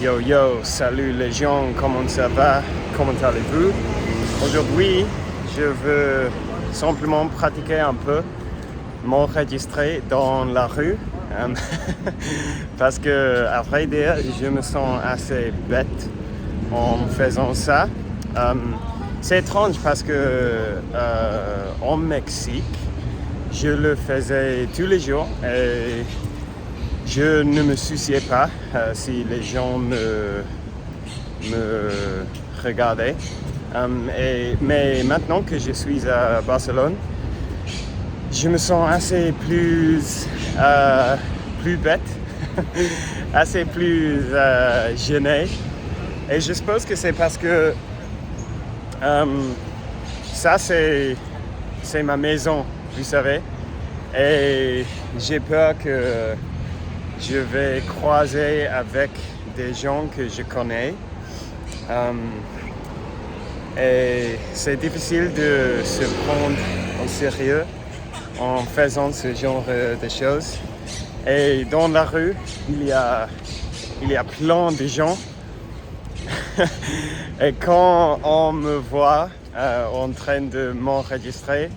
Yo yo, salut les gens, comment ça va? Comment allez-vous? Aujourd'hui, je veux simplement pratiquer un peu m'enregistrer dans la rue parce que, à vrai dire, je me sens assez bête en faisant ça. C'est étrange parce que en Mexique, je le faisais tous les jours et je ne me souciais pas si les gens me regardaient. Mais maintenant que je suis à Barcelone, je me sens assez plus bête, assez plus gêné. Et je suppose que c'est parce que ça c'est ma maison, vous savez. Et j'ai peur que je vais croiser avec des gens que je connais. Et c'est difficile de se prendre au sérieux en faisant ce genre de choses. Et dans la rue, il y a plein de gens. Et quand on me voit en train de m'enregistrer,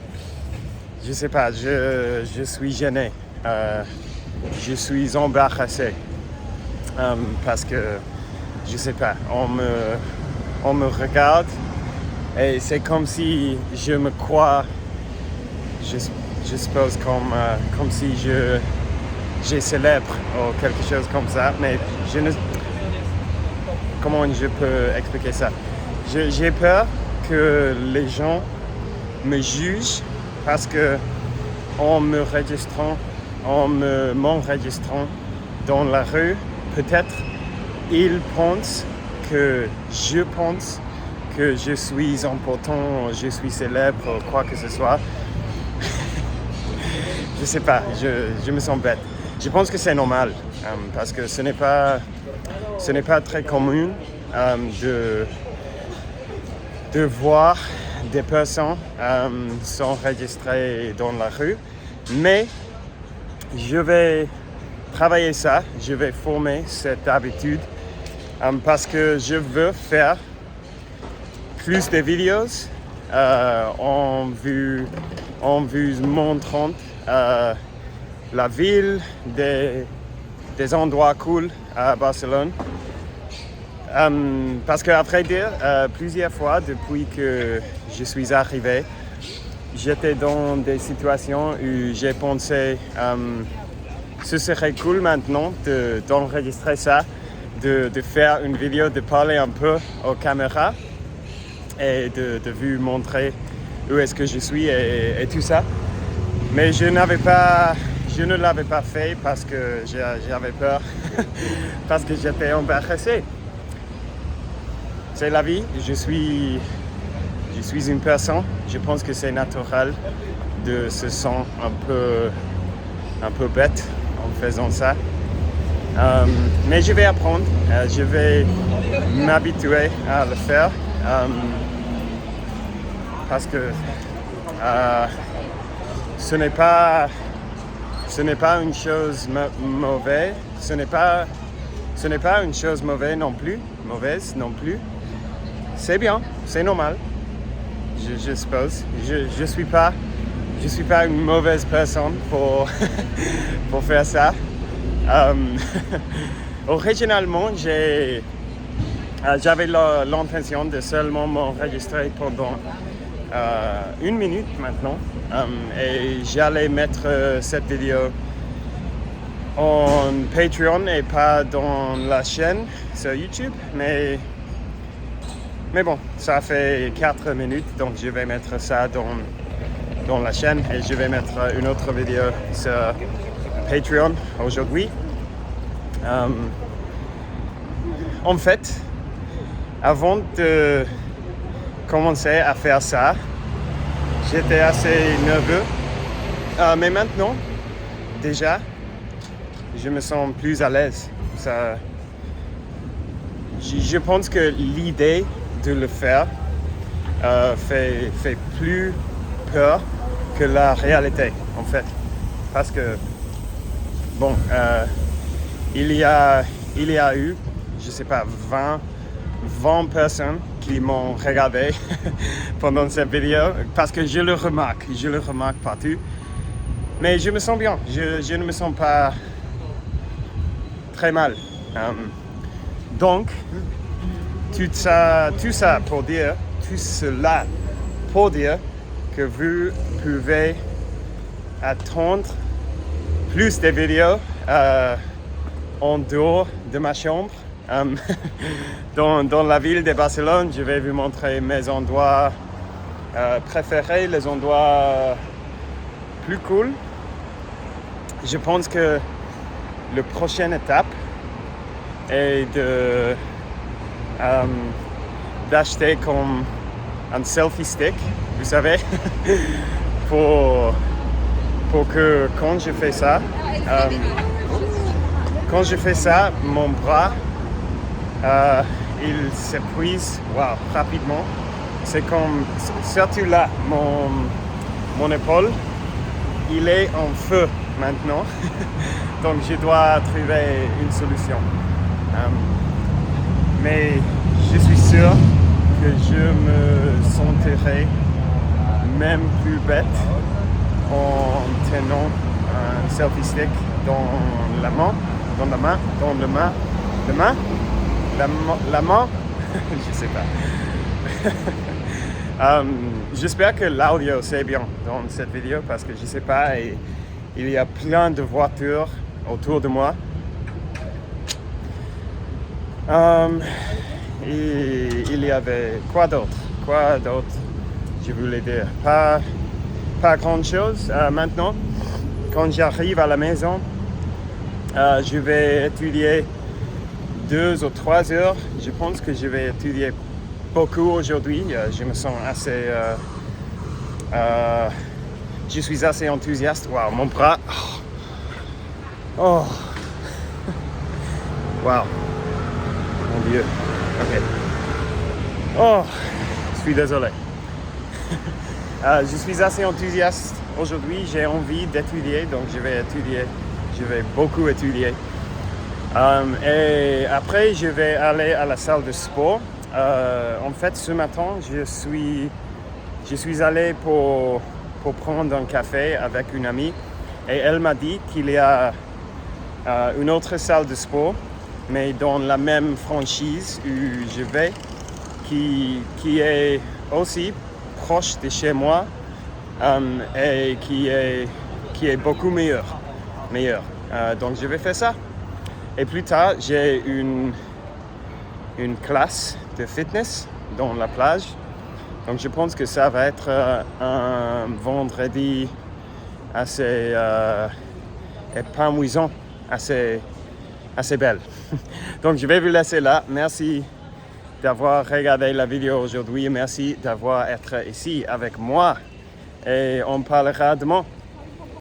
je sais pas, je suis gêné. Je suis embarrassé parce que, je sais pas, on me regarde et c'est comme si je me crois, je suppose comme si j'ai célèbre ou quelque chose comme ça, mais comment je peux expliquer ça? J'ai peur que les gens me jugent parce que en m'enregistrant dans la rue, peut-être ils pensent que je pense que je suis important, je suis célèbre, quoi que ce soit. Je sais pas, je me sens bête. Je pense que c'est normal parce que ce n'est pas très commun de voir des personnes s'enregistrer dans la rue, mais je vais travailler ça, je vais former cette habitude parce que je veux faire plus de vidéos en vous montrant la ville, des endroits cool à Barcelone. Parce qu'à vrai dire, plusieurs fois depuis que je suis arrivé, j'étais dans des situations où j'ai pensé ce serait cool maintenant d'enregistrer ça, de faire une vidéo, de parler un peu aux caméras et de vous montrer où est-ce que je suis et tout ça. Mais je ne l'avais pas fait parce que j'avais peur, parce que j'étais embarrassé. C'est la vie, je suis une personne, je pense que c'est naturel de se sentir un peu bête en faisant ça. Mais je vais apprendre, je vais m'habituer à le faire parce que ce n'est pas une chose mauvaise, ce n'est pas une chose mauvaise non plus. C'est bien, c'est normal. Je suppose. Je suis pas une mauvaise personne pour pour faire ça. Originalement, j'avais l'intention de seulement m'enregistrer pendant 1 minute maintenant, et j'allais mettre cette vidéo en Patreon et pas dans la chaîne sur YouTube, mais bon, ça fait 4 minutes, donc je vais mettre ça dans la chaîne et je vais mettre une autre vidéo sur Patreon aujourd'hui. En fait, avant de commencer à faire ça, j'étais assez nerveux, mais maintenant, déjà, je me sens plus à l'aise. Je pense que l'idée de le faire fait plus peur que la réalité, en fait. Parce que, bon, il y a eu je sais pas, 20 personnes qui m'ont regardé pendant cette vidéo parce que je le remarque partout. Mais je me sens bien, je ne me sens pas très mal. Donc, tout cela pour dire que vous pouvez attendre plus de vidéos en dehors de ma chambre. Dans la ville de Barcelone, je vais vous montrer mes endroits préférés, les endroits plus cool. Je pense que la prochaine étape est d'acheter comme un selfie stick, vous savez, pour que quand je fais ça, mon bras il s'épuise rapidement. C'est comme, surtout là, mon épaule, il est en feu maintenant. Donc je dois trouver une solution. Mais je suis sûr que je me sentirai même plus bête en tenant un selfie stick dans la main, je sais pas. J'espère que l'audio c'est bien dans cette vidéo parce que je sais pas, il y a plein de voitures autour de moi. Et il y avait quoi d'autre je voulais dire, pas grand chose. Maintenant, quand j'arrive à la maison, je vais étudier 2 ou 3 heures. Je pense que je vais étudier beaucoup aujourd'hui. Je me sens assez... je suis assez enthousiaste. Waouh, mon bras... Oh. Waouh. Mon Dieu. Ok. Oh, je suis désolé. Je suis assez enthousiaste aujourd'hui. J'ai envie d'étudier, donc je vais étudier. Je vais beaucoup étudier. Et après, je vais aller à la salle de sport. En fait, ce matin, je suis allé pour prendre un café avec une amie. Et elle m'a dit qu'il y a une autre salle de sport, mais dans la même franchise où je vais, qui est aussi proche de chez moi et qui est beaucoup meilleur. Donc je vais faire ça. Et plus tard, j'ai une classe de fitness dans la plage. Donc je pense que ça va être un vendredi assez épanouissant, assez belle. Donc je vais vous laisser là. Merci d'avoir regardé la vidéo aujourd'hui. Merci d'avoir été ici avec moi. Et on parlera demain.